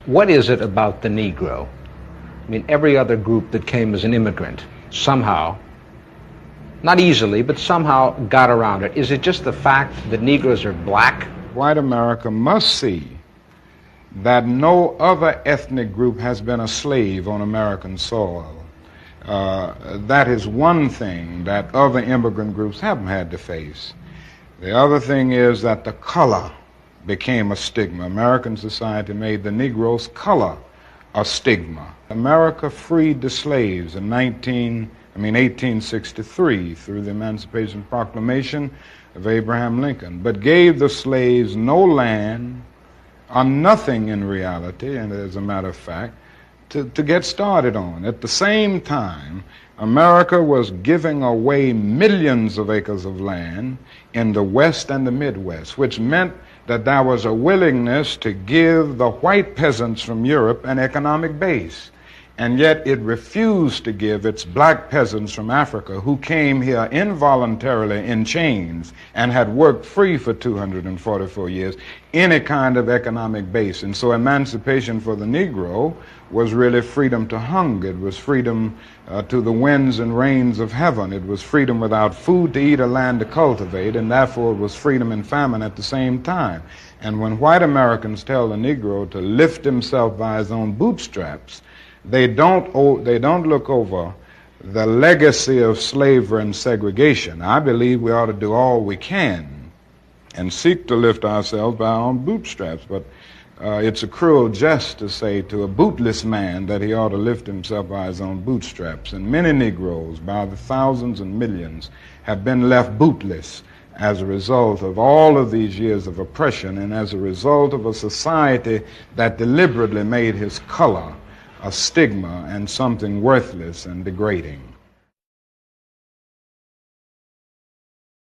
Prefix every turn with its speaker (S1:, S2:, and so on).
S1: What is it about the Negro? I mean, every other group that came as an immigrant somehow, not easily, but somehow got around it. Is it just the fact that Negroes are black?
S2: White America must see that no other ethnic group has been a slave on American soil. That is one thing that other immigrant groups haven't had to face. The other thing is that the color became a stigma. American society made the Negro's color a stigma. America freed the slaves in 1863 through the Emancipation Proclamation of Abraham Lincoln, but gave the slaves no land or nothing in reality, and as a matter of fact, to get started on. At the same time, America was giving away millions of acres of land in the West and the Midwest, which meant that there was a willingness to give the white peasants from Europe an economic base. And yet it refused to give its black peasants from Africa, who came here involuntarily in chains and had worked free for 244 years, any kind of economic base. And so emancipation for the Negro was really freedom to hunger. It was freedom to the winds and rains of heaven. It was freedom without food to eat or land to cultivate, and therefore it was freedom and famine at the same time. And when white Americans tell the Negro to lift himself by his own bootstraps, they don't look over the legacy of slavery and segregation. I believe we ought to do all we can and seek to lift ourselves by our own bootstraps, but it's a cruel jest to say to a bootless man that he ought to lift himself by his own bootstraps. And many Negroes, by the thousands and millions, have been left bootless as a result of all of these years of oppression and as a result of a society that deliberately made his color a stigma and something worthless and degrading.